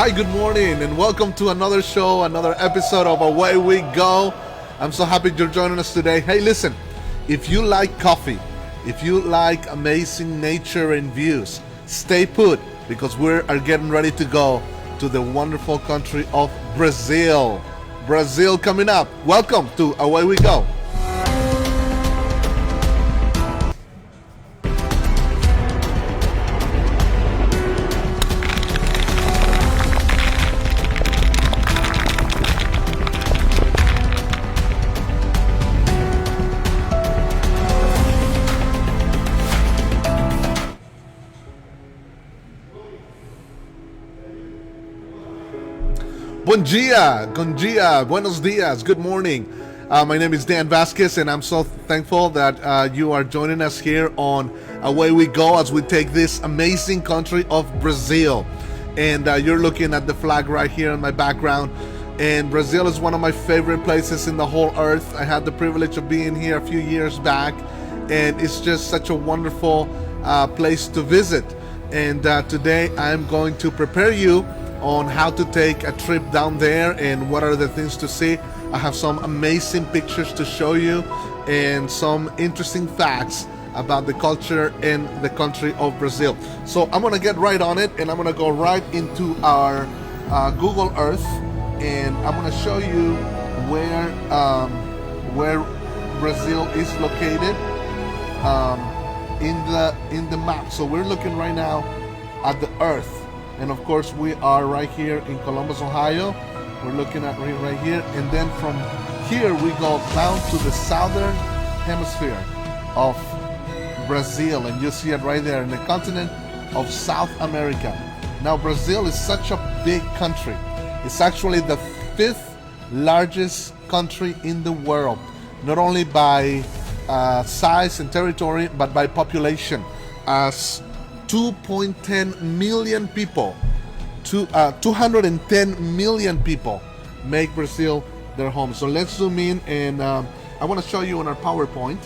Hi, good morning, and welcome to another show, another episode of Away We Go. I'm so happy you're joining us today. Hey, listen, if you like coffee, if you like amazing nature and views, stay put because we are getting ready to go to the wonderful country of Brazil. Brazil coming up. Welcome to Away We Go. Bom dia, buenos dias, good morning. My name is Dan Vasquez, and I'm so thankful that you are joining us here on Away We Go as we take this amazing country of Brazil. And you're looking at the flag right here in my background. And Brazil is one of my favorite places in the whole earth. I had the privilege of being here a few years back, and it's just such a wonderful place to visit. And today I'm going to prepare you on how to take a trip down there and what are the things to see. I have some amazing pictures to show you and some interesting facts about the culture and the country of Brazil. So I'm gonna get right on it, and I'm gonna go right into our Google Earth, and I'm gonna show you where Brazil is located in the map. So we're looking right now at the Earth. And of course, we are right here in Columbus, Ohio. We're looking at right here. And then from here, we go down to the southern hemisphere of Brazil. And you see it right there in the continent of South America. Now, Brazil is such a big country. It's actually the 5th largest country in the world, not only by size and territory, but by population. As 2.10 million people, 210 million people make Brazil their home. So let's zoom in, and I want to show you on our PowerPoint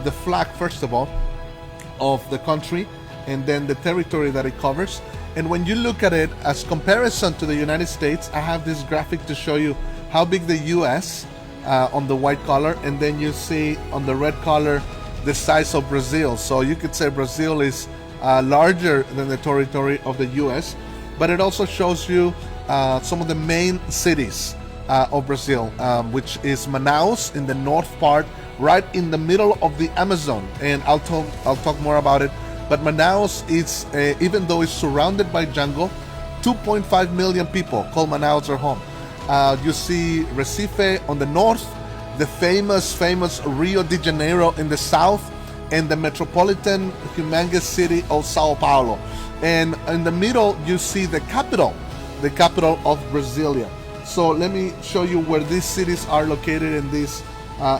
the flag, first of all, of the country, and then the territory that it covers. And when you look at it as comparison to the United States, I have this graphic to show you how big the US on the white color, and then you see on the red color the size of Brazil. So you could say Brazil is larger than the territory of the US, but it also shows you some of the main cities of Brazil, which is Manaus in the north part, right in the middle of the Amazon. And I'll talk more about it. But Manaus is, even though it's surrounded by jungle, 2.5 million people call Manaus their home. You see Recife on the north, the famous Rio De Janeiro in the south, and the metropolitan humongous city of Sao Paulo. And in the middle, you see the capital of Brasilia. So let me show you where these cities are located in this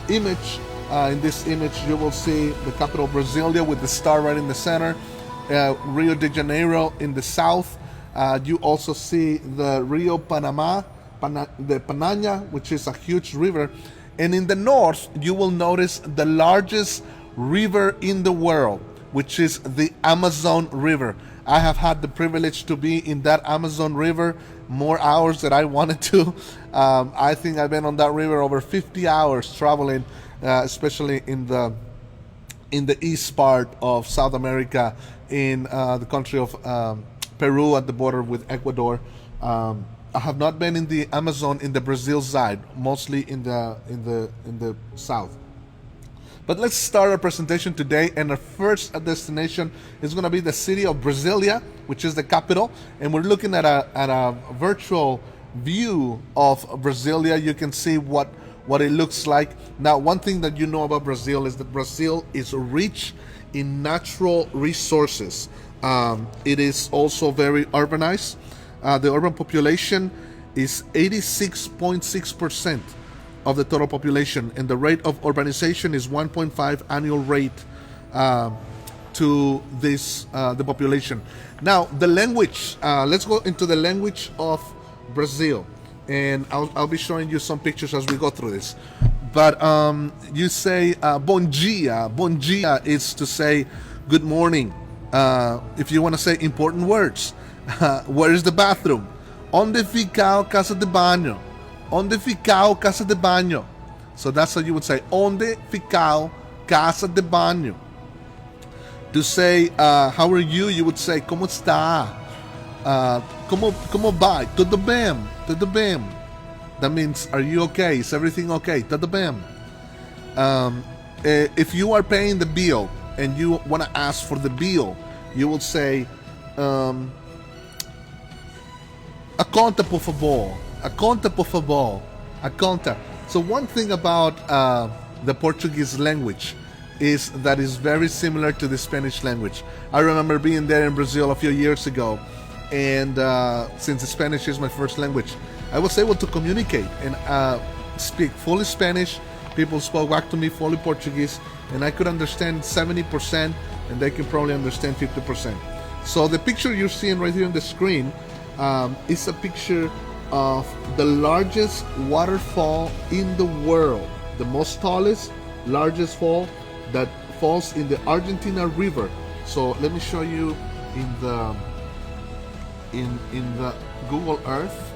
image. In this image, you will see the capital Brasilia with the star right in the center, Rio de Janeiro in the south. You also see the Rio the Pananya, which is a huge river. And in the north, you will notice the largest river in the world, which is the Amazon River. I have had the privilege to be in that Amazon River more hours than I wanted to. I think I've been on that river over 50 hours traveling, especially in the east part of South America, in the country of Peru at the border with Ecuador. I have not been in the Amazon in the Brazil side, mostly in the south. But let's start our presentation today, and our first destination is going to be the city of Brasilia, which is the capital. And we're looking at a virtual view of Brasilia. You can see what it looks like. Now, one thing that you know about Brazil is that Brazil is rich in natural resources. It is also very urbanized. The urban population is 86.6% of the total population, and the rate of urbanization is 1.5 annual rate to this the population. Now, the language. Let's go into the language of Brazil, and I'll be showing you some pictures as we go through this. But you say bom dia. Bom dia is to say good morning. If you want to say important words, Where is the bathroom? Onde fica a casa de banho? Onde fica a casa de banho? So that's how you would say, onde fica a casa de banho? To say, how are you? You would say, como está? Como vai? Tudo bem? Tudo bem? That means, are you okay? Is everything okay? Tudo bem? If you are paying the bill and you want to ask for the bill, you will say, a conta por favor, a conta por favor, a conta. So one thing about the Portuguese language is that it's very similar to the Spanish language. I remember being there in Brazil a few years ago, and since Spanish is my first language, I was able to communicate and speak fully Spanish. People spoke back to me fully Portuguese, and I could understand 70%, and they can probably understand 50%. So the picture you're seeing right here on the screen is a picture of the largest waterfall in the world, the most tallest, largest fall that falls in the Argentina River. So let me show you in the Google Earth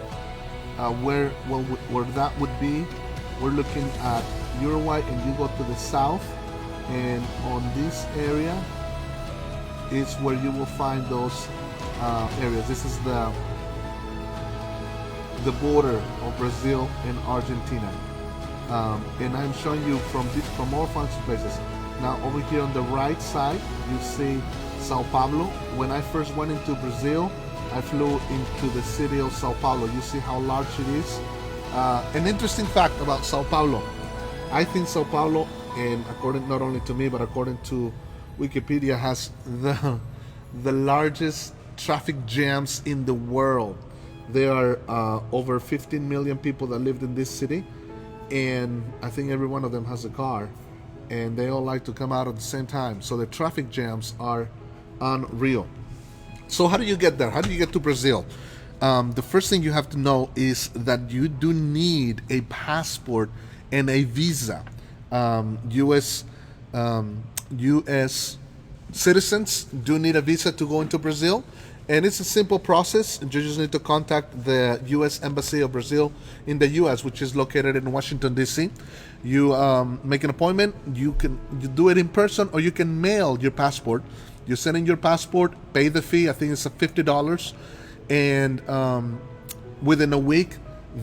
where that would be. We're looking at Uruguay, and you go to the south, and on this area is where you will find those areas. This is the border of Brazil and Argentina, and I'm showing you from all kinds of places. Now over here on the right side, you see Sao Paulo. When I first went into Brazil, I flew into the city of Sao Paulo. You see how large it is. An interesting fact about Sao Paulo. I think Sao Paulo, and according not only to me but according to Wikipedia, has the largest traffic jams in the world. There are over 15 million people that lived in this city, and I think every one of them has a car, and they all like to come out at the same time. So the traffic jams are unreal. So how do you get there? How do you get to Brazil? The first thing you have to know is that you do need a passport and a visa. U.S. citizens do need a visa to go into Brazil, and it's a simple process. You just need to contact the U.S. Embassy of Brazil in the U.S., which is located in Washington, D.C. You make an appointment. You do it in person, or you can mail your passport. You send in your passport, pay the fee. I think it's $50, and within a week,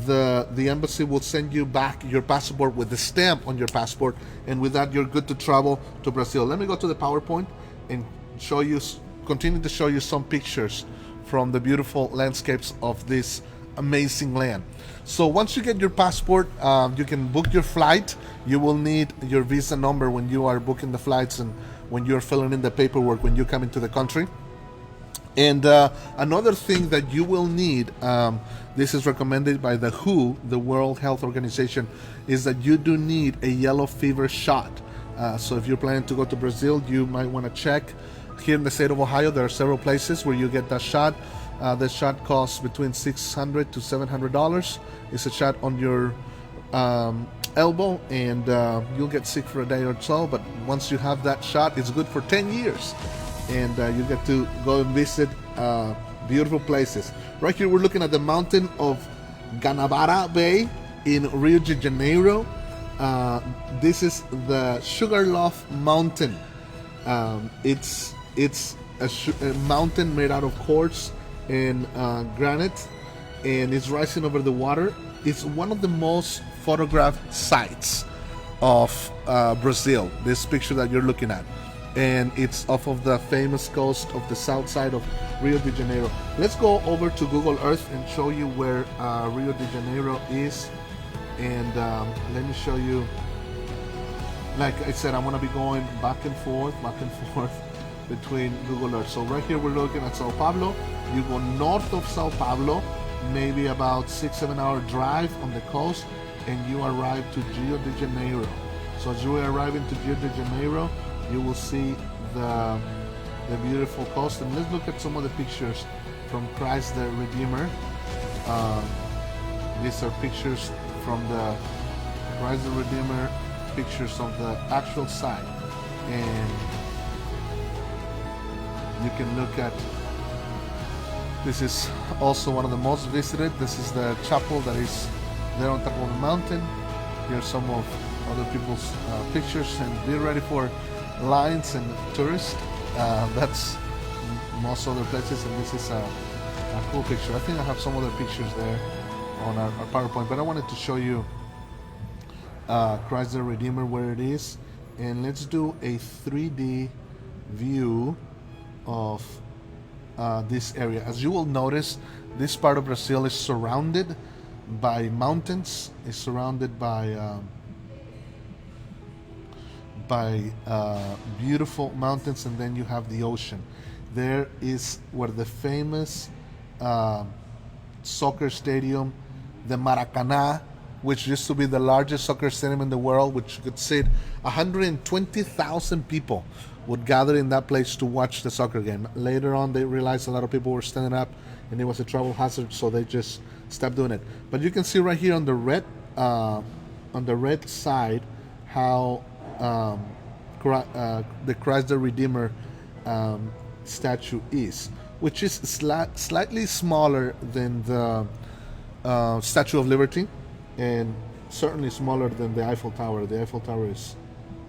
the embassy will send you back your passport with the stamp on your passport, and with that, you're good to travel to Brazil. Let me go to the PowerPoint and continue to show you some pictures from the beautiful landscapes of this amazing land. So once you get your passport, you can book your flight. You will need your visa number when you are booking the flights and when you're filling in the paperwork when you come into the country. And another thing that you will need, this is recommended by the WHO, the World Health Organization, is that you do need a yellow fever shot. So if you're planning to go to Brazil, you might want to check. Here in the state of Ohio, there are several places where you get that shot. The shot costs between $600 to $700. It's a shot on your elbow, and you'll get sick for a day or so. But once you have that shot, it's good for 10 years. And you get to go and visit beautiful places. Right here, we're looking at the mountain of Guanabara Bay in Rio de Janeiro. This is the Sugarloaf Mountain. It's a mountain made out of quartz and granite, and it's rising over the water. It's one of the most photographed sites of Brazil, this picture that you're looking at. And it's off of the famous coast of the south side of Rio de Janeiro. Let's go over to Google Earth and show you where Rio de Janeiro is. And let me show you. Like I said, I'm going to be going back and forth between Google Earth. So right here we're looking at Sao Paulo. You go north of Sao Paulo, maybe about 6-7 hour drive on the coast, and you arrive to Rio de Janeiro. So as you arrive into Rio de Janeiro, you will see the beautiful coast. And let's look at some of the pictures from Christ the Redeemer. These are pictures from the Christ the Redeemer, pictures of the actual site. And you can look at This is also one of the most visited. This is the chapel that is there on top of the mountain. Here's some of other people's pictures, and be ready for lines and tourists. That's most other places, and this is a cool picture. I think I have some other pictures there on our PowerPoint, but I wanted to show you Christ the Redeemer where it is, and let's do a 3D view of this area. As you will notice, this part of Brazil is surrounded by mountains, is surrounded by beautiful mountains, and then you have the ocean. There is where the famous soccer stadium, the Maracanã, which used to be the largest soccer stadium in the world, which could sit 120,000 people would gather in that place to watch the soccer game. Later on, they realized a lot of people were standing up and it was a travel hazard, so they just stopped doing it. But you can see right here on the red side how the Christ the Redeemer statue is, which is slightly smaller than the Statue of Liberty, and certainly smaller than the Eiffel Tower. The Eiffel Tower is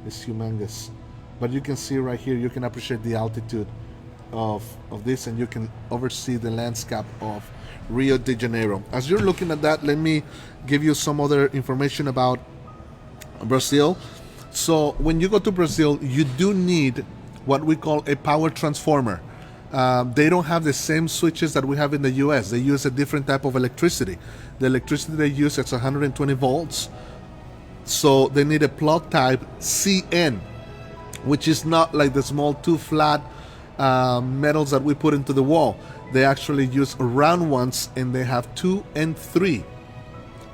humongous. But you can see right here, you can appreciate the altitude of this, and you can oversee the landscape of Rio de Janeiro. As you're looking at that, let me give you some other information about Brazil. So when you go to Brazil, you do need what we call a power transformer. They don't have the same switches that we have in the US. They use a different type of electricity. The electricity they use is 120 volts. So they need a plug type CN, which is not like the small two flat metals that we put into the wall. They actually use round ones, and they have 2 and 3,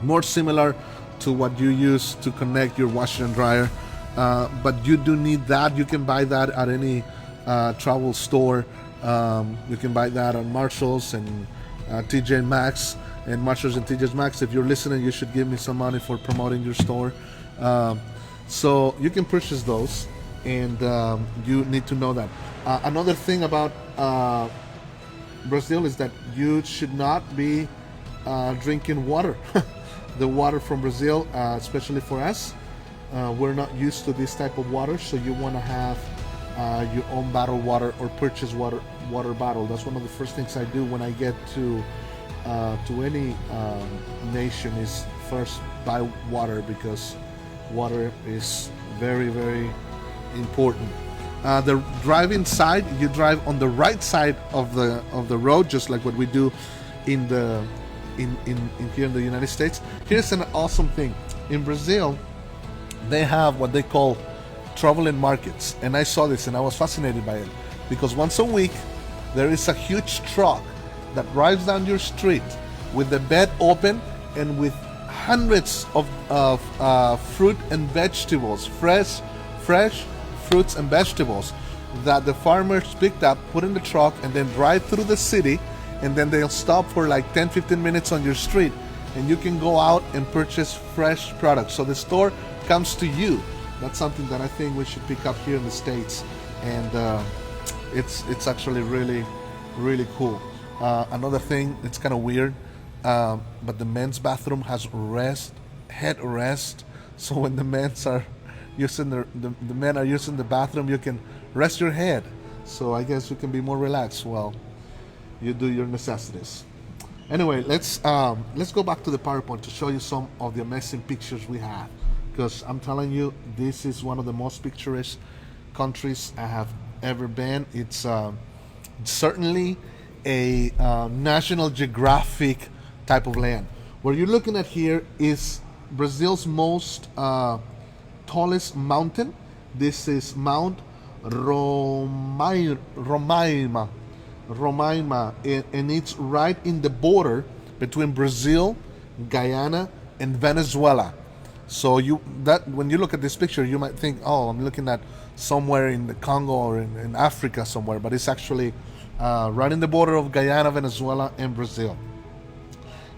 more similar to what you use to connect your washer and dryer. But you do need that. You can buy that at any travel store. You can buy that on Marshalls and TJ Maxx, and Marshalls and TJ Maxx. If you're listening, you should give me some money for promoting your store. So you can purchase those, and you need to know that. Another thing about Brazil is that you should not be drinking water. The water from Brazil, especially for us, we're not used to this type of water, so you want to have your own bottled water or purchase water bottle. That's one of the first things I do when I get to any nation, is first buy water, because water is very, very important. The driving side, you drive on the right side of the road, just like what we do in here in the United States. Here's an awesome thing. In Brazil, they have what they call traveling markets, and I saw this and I was fascinated by it, because once a week there is a huge truck that drives down your street with the bed open and with hundreds of fruit and vegetables, fresh fruits and vegetables that the farmers picked up, put in the truck, and then drive through the city, and then they'll stop for like 10-15 minutes on your street, and you can go out and purchase fresh products. So the store comes to you. That's something that I think we should pick up here in the States, and it's actually really, really cool. Another thing, it's kind of weird, but the men's bathroom has headrest, so when the men are using the bathroom, you can rest your head. So I guess you can be more relaxed while you do your necessities. Anyway, let's go back to the PowerPoint to show you some of the amazing pictures we have, because I'm telling you, this is one of the most picturesque countries I have ever been. It's certainly a National Geographic type of land. What you're looking at here is Brazil's most tallest mountain. This is Mount Roraima, and it's right in the border between Brazil, Guyana, and Venezuela. So when you look at this picture, you might think, oh, I'm looking at somewhere in the Congo or in Africa somewhere, but it's actually right in the border of Guyana, Venezuela, and Brazil.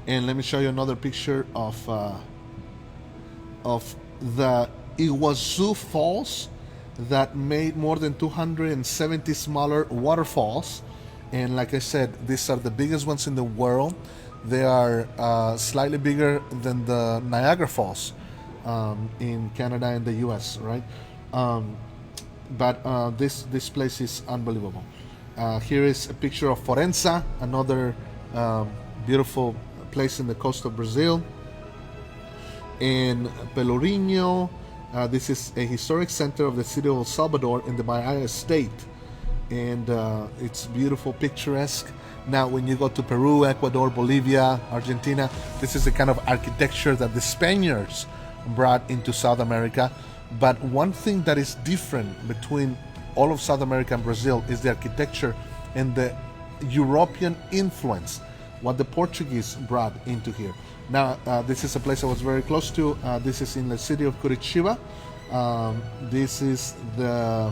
And let me show you another picture of the Iguazu Falls that made more than 270 smaller waterfalls. And like I said, these are the biggest ones in the world. They are slightly bigger than the Niagara Falls in Canada and the US, right? But this place is unbelievable. Here is a picture of Forenza, another beautiful place in the coast of Brazil. In Pelourinho, this is a historic center of the city of El Salvador in the Bahia state. And it's beautiful, picturesque. Now, when you go to Peru, Ecuador, Bolivia, Argentina, this is the kind of architecture that the Spaniards brought into South America. But one thing that is different between all of South America and Brazil is the architecture and the European influence, what the Portuguese brought into here. Now, this is a place I was very close to. This is in the city of Curitiba. This is the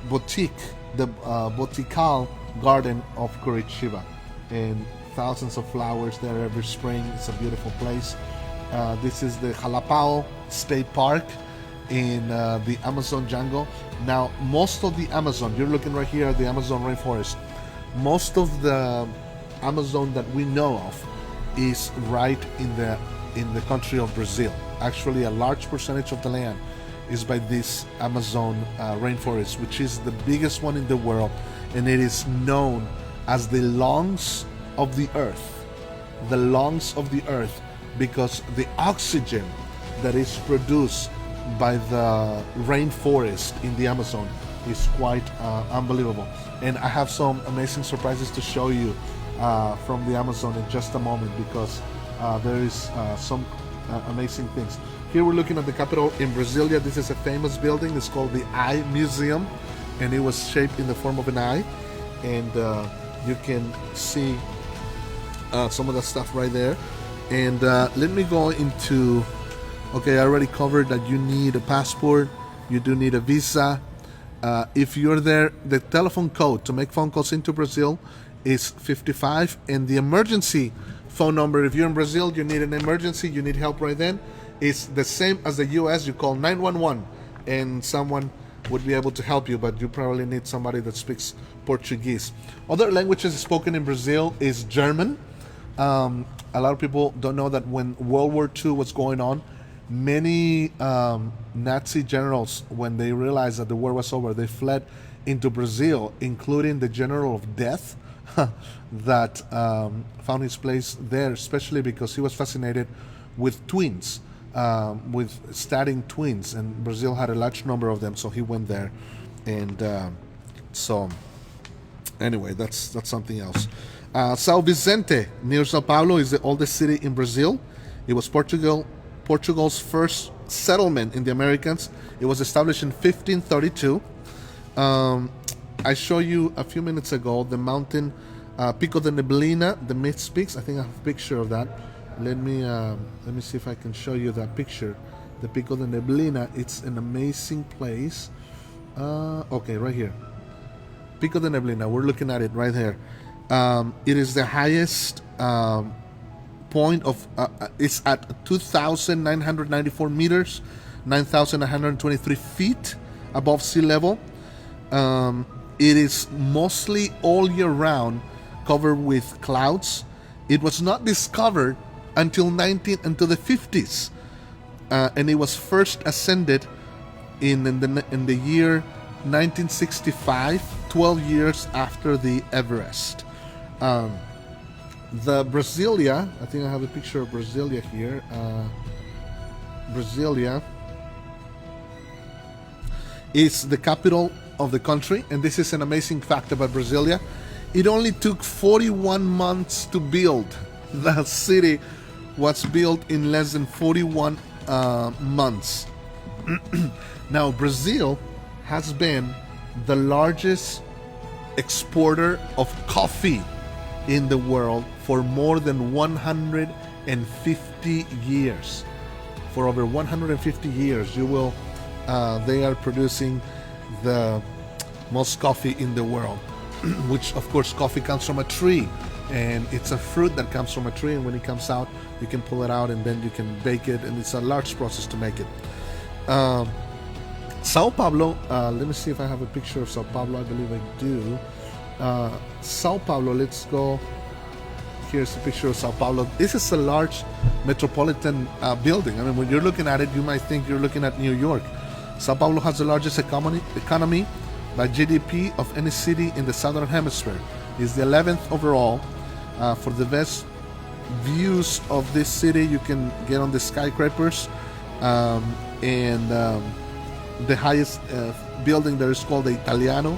boutique, the Botical Garden of Curitiba, and thousands of flowers there every spring. It's a beautiful place. This is the Jalapao State Park in the Amazon jungle. Now, most of the Amazon, you're looking right here at the Amazon rainforest, most of the Amazon that we know of is right in the country of Brazil. Actually, a large percentage of the land is by this Amazon rainforest, which is the biggest one in the world, and it is known as the lungs of the earth. The lungs of the earth, because the oxygen that is produced by the rainforest in the Amazon is quite unbelievable. And I have some amazing surprises to show you from the Amazon in just a moment, because there is some amazing things. Here we're looking at the capital in Brasilia. This is a famous building. It's called the Eye Museum, and it was shaped in the form of an eye. And you can see some of the stuff right there. And let me go into, okay, I already covered that you need a passport, you do need a visa. If you're there, the telephone code to make phone calls into Brazil is 55, and the emergency phone number, if you're in Brazil, you need an emergency, you need help right then, is the same as the US. You call 911 and someone would be able to help you, but you probably need somebody that speaks Portuguese. Other languages spoken in Brazil is German. A lot of people don't know that when World War II was going on, many Nazi generals, when they realized that the war was over, they fled into Brazil, including the General of Death that found his place there, especially because he was fascinated with twins, with studying twins, and Brazil had a large number of them, so he went there. And so anyway, that's something else. São Vicente, near Sao Paulo, is the oldest city in Brazil. It was Portugal's first settlement in the Americas. It was established in 1532. I showed you a few minutes ago the mountain Pico De Nebelina, the Mist Peaks. I think I have a picture of that. Let me see if I can show you that picture. The Pico De Nebelina. It's an amazing place. Okay, right here. Pico De Nebelina. We're looking at it right here. It is the highest point of. It's at 2,994 meters, 9,123 feet above sea level. It is mostly all year round covered with clouds. It was not discovered until the 50s, and it was first ascended in the year 1965, 12 years after the Everest. The Brasilia, I think I have a picture of Brasilia here. Brasilia is the capital of the country, and this is an amazing fact about Brasilia. It only took 41 months to build. The city was built in less than 41 months. Now, Brazil has been the largest exporter of coffee in the world for more than 150 years. For over 150 years, they are producing the most coffee in the world, which of course coffee comes from a tree, and it's a fruit that comes from a tree, and when it comes out you can pull it out and then you can bake it, and it's a large process to make it. Sao Paulo, let me see if I have a picture of Sao Paulo. I believe I do. Sao Paulo, let's go. Here's a picture of Sao Paulo. This is a large metropolitan building. I mean, when you're looking at it, you might think you're looking at New York. Sao Paulo has the largest economy by GDP of any city in the Southern Hemisphere. It's the 11th overall. For the best views of this city, you can get on the skyscrapers, and the highest building there is called the Italiano.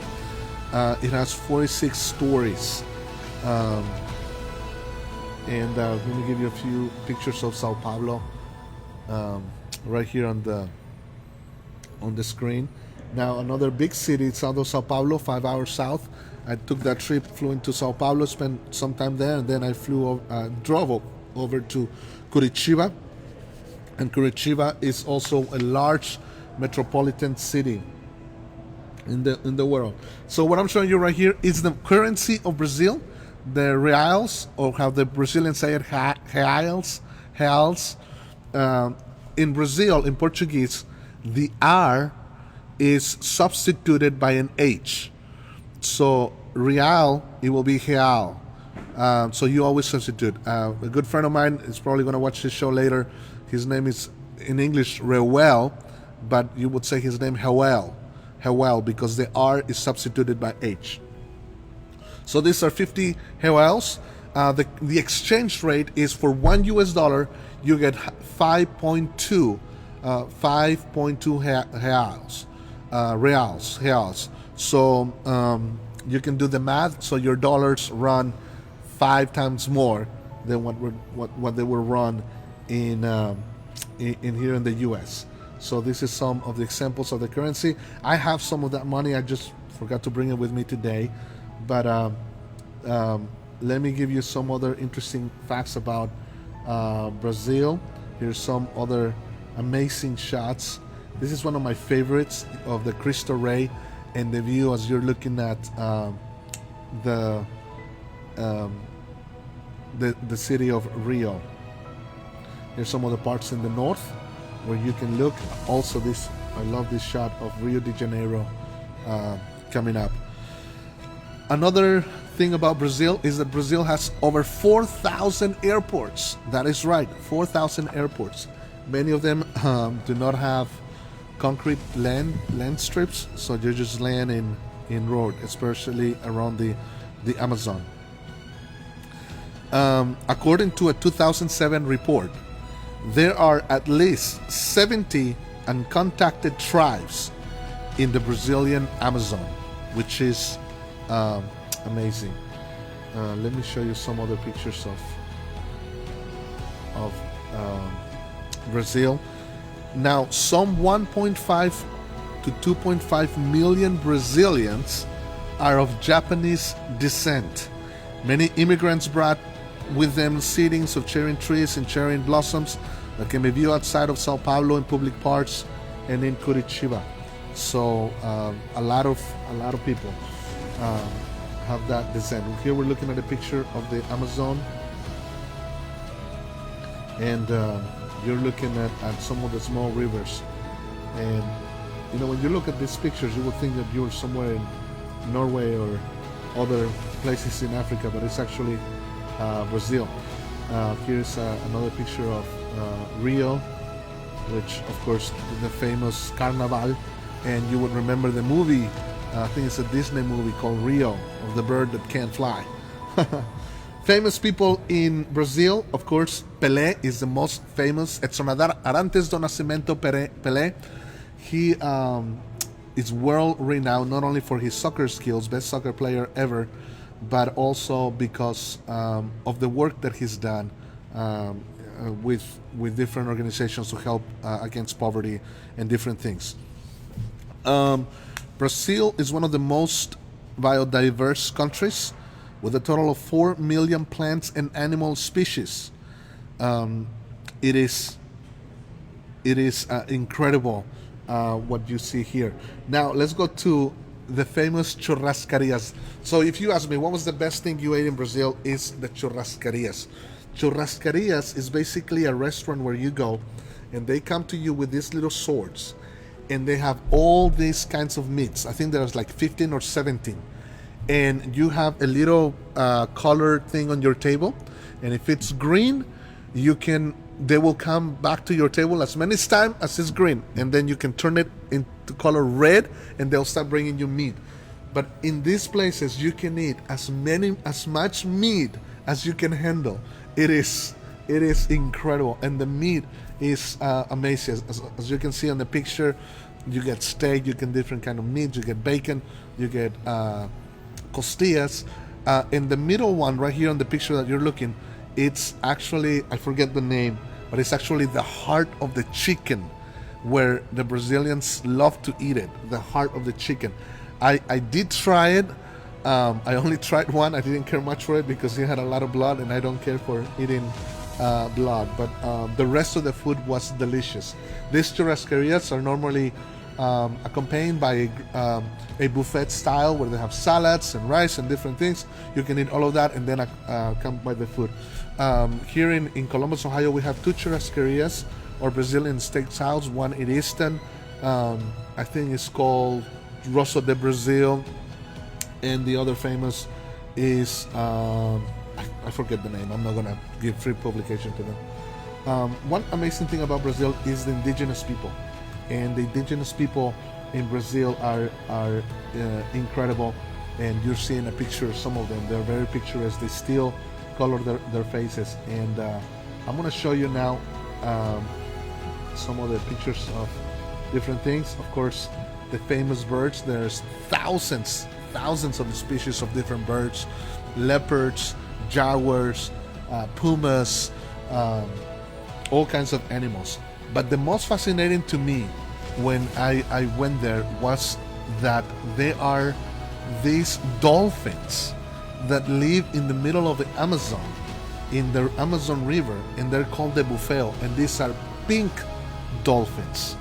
It has 46 stories. And let me give you a few pictures of Sao Paulo right here on the screen. Now, another big city, Sao Paulo, 5 hours south. I took that trip, flew into Sao Paulo, spent some time there, and then I drove over to Curitiba. And Curitiba is also a large metropolitan city in the world. So what I'm showing you right here is the currency of Brazil, the reals, or how the Brazilians say it, reals. In Brazil, in Portuguese, the R is substituted by an H. So real, it will be real. So you always substitute. A good friend of mine is probably going to watch this show later. His name is, in English, Reuel, but you would say his name Hewell, because the R is substituted by H. So these are 50 Hewells. The exchange rate is for $1 you get 5.2 reals. So you can do the math. So your dollars run 5 times more than what they will run in here in the U.S. So this is some of the examples of the currency. I have some of that money. I just forgot to bring it with me today. But let me give you some other interesting facts about Brazil. Here's some other amazing shots. This is one of my favorites of the Cristo Rey and the view as you're looking at the city of Rio. Here's some of the parts in the north where you can look. Also, I love this shot of Rio de Janeiro coming up. Another thing about Brazil is that Brazil has over 4,000 airports. That is right, 4,000 airports. Many of them do not have concrete land strips, so you just land in road, especially around the Amazon. According to a 2007 report, there are at least 70 uncontacted tribes in the Brazilian Amazon, which is amazing. Let me show you some other pictures of Brazil. Now, some 1.5 to 2.5 million Brazilians are of Japanese descent. Many immigrants brought with them seedings of cherry trees and cherry blossoms that can be viewed outside of Sao Paulo in public parks and in Curitiba. So a lot of people have that descent. Here we're looking at a picture of the Amazon, and you're looking at some of the small rivers. And when you look at these pictures, you would think that you're somewhere in Norway or other places in Africa, but it's actually Brazil. Here's another picture of Rio, which of course is the famous Carnaval, and you would remember the movie, I think it's a Disney movie called Rio, of the bird that can't fly. Famous people in Brazil, of course, Pelé is the most famous. Edson Arantes do Nascimento Pelé. He is world renowned not only for his soccer skills, best soccer player ever, but also because of the work that he's done with different organizations to help against poverty and different things. Brazil is one of the most biodiverse countries, with a total of 4 million plants and animal species. It is incredible what you see here. Now let's go to the famous churrascarias. So if you ask me what was the best thing you ate in Brazil, is the churrascarias. Churrascarias is basically a restaurant where you go and they come to you with these little swords, and they have all these kinds of meats. I think there's like 15 or 17, and you have a little colored thing on your table, and if it's green, they will come back to your table as many times as it's green, and then you can turn it into color red, and they'll start bringing you meat. But in these places, you can eat as much meat as you can handle. It is incredible, and the meat is amazing. As you can see on the picture, you get steak, you get different kind of meat, you get bacon, you get costillas. In the middle one, right here on the picture that you're looking, it's actually, I forget the name, but it's actually the heart of the chicken, where the Brazilians love to eat it, the heart of the chicken. I did try it. I only tried one. I didn't care much for it because it had a lot of blood, and I don't care for eating blood. But the rest of the food was delicious. These churrascarias are normally accompanied by a buffet style where they have salads and rice and different things. You can eat all of that and then come by the food. Here in Columbus, Ohio, we have two churrascarias, or Brazilian steakhouse. One in Easton, I think it's called Rosso de Brazil, and the other famous is I forget the name. I'm not gonna give free publication to them. One amazing thing about Brazil is the indigenous people, and the indigenous people in Brazil are incredible. And you're seeing a picture of some of them. They're very picturesque. They still color their faces, and I'm gonna show you now some of the pictures of different things. Of course, the famous birds. There's thousands of species of different birds, leopards, jaguars, pumas, all kinds of animals. But the most fascinating to me when I went there was that there are these dolphins that live in the middle of the Amazon, in the Amazon River, and they're called the buffalo, and these are pink dolphins.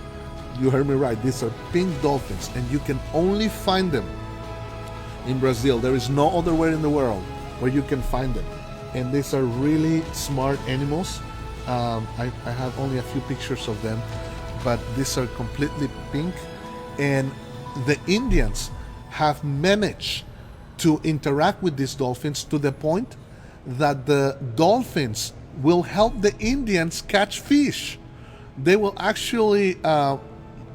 You heard me right, these are pink dolphins, and you can only find them in Brazil. There is no other way in the world where you can find them, and these are really smart animals. I have only a few pictures of them, but these are completely pink, and the Indians have managed to interact with these dolphins to the point that the dolphins will help the Indians catch fish. They will actually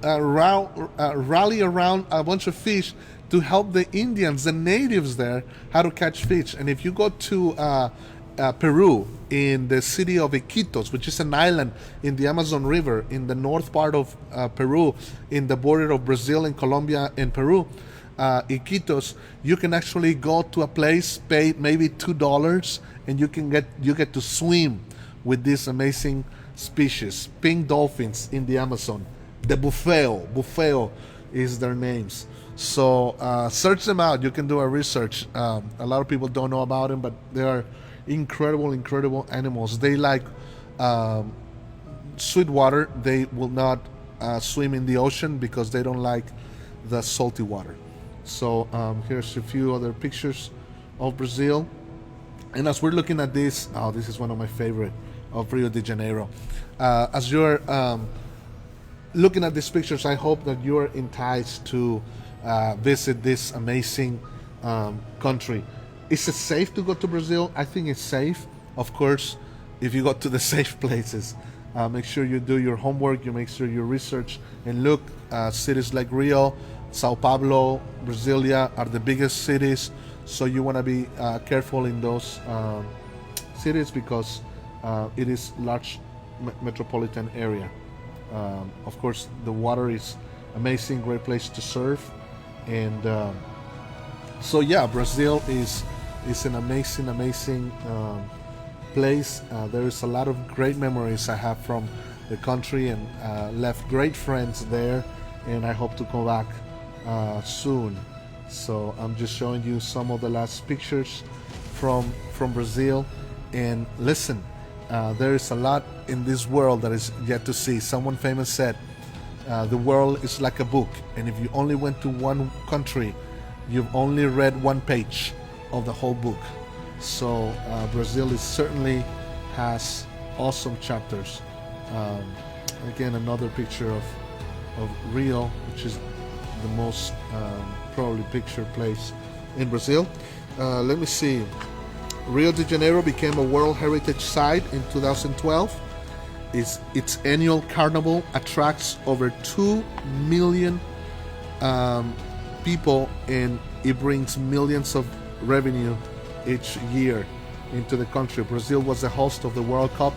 rally around a bunch of fish to help the Indians, the natives there, how to catch fish. And if you go to Peru, in the city of Iquitos, which is an island in the Amazon River in the north part of Peru, in the border of Brazil and Colombia and Peru, Iquitos, you can actually go to a place, pay maybe $2, and you get to swim with these amazing species, pink dolphins in the Amazon. The buffalo is their names. So search them out. You can do a research. A lot of people don't know about them, but they are incredible animals. They like sweet water. They will not swim in the ocean because they don't like the salty water. So here's a few other pictures of Brazil. And as we're looking at this, this is one of my favorite, of Rio de Janeiro. As you're looking at these pictures, I hope that you're enticed to visit this amazing country. Is it safe to go to Brazil? I think it's safe. Of course, if you go to the safe places, make sure you do your homework, you make sure you research and look. Cities like Rio, Sao Paulo, Brasilia are the biggest cities, so you want to be careful in those cities because it is large metropolitan area. Of course, the water is amazing, great place to surf, and so yeah, Brazil is an amazing place. There is a lot of great memories I have from the country, and left great friends there, and I hope to come back soon. So I'm just showing you some of the last pictures from Brazil. And listen, there is a lot in this world that is yet to see. Someone famous said, the world is like a book, and if you only went to one country, you've only read one page of the whole book. So Brazil certainly has awesome chapters. Again, another picture of Rio, which is the most probably pictured place in Brazil. Let me see. Rio de Janeiro became a World Heritage Site in 2012. Its annual carnival attracts over 2 million people, and it brings millions of revenue each year into the country. Brazil was the host of the World Cup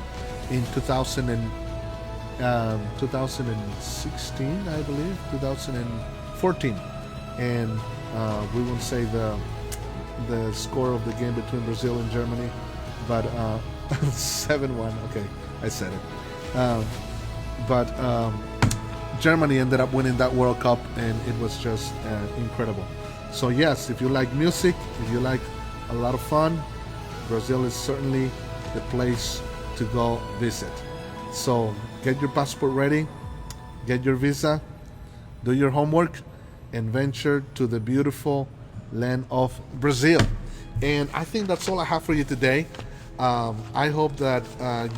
in 2016, I believe, 2014, and we won't say the score of the game between Brazil and Germany, but 7-1. Okay, I said it. But Germany ended up winning that World Cup, and it was just incredible. So yes, if you like music, if you like a lot of fun, Brazil is certainly the place to go visit. So get your passport ready, get your visa, do your homework, and venture to the beautiful land of Brazil. And I think that's all I have for you today. I hope that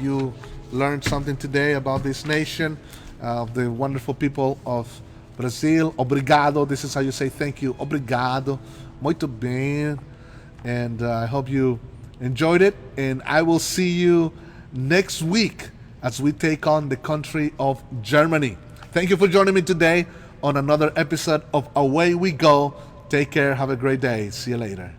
you learned something today about this nation, the wonderful people of Brazil. Obrigado. This is how you say thank you. Obrigado. Muito bem. And I hope you enjoyed it. And I will see you next week as we take on the country of Germany. Thank you for joining me today on another episode of Away We Go. Take care. Have a great day. See you later.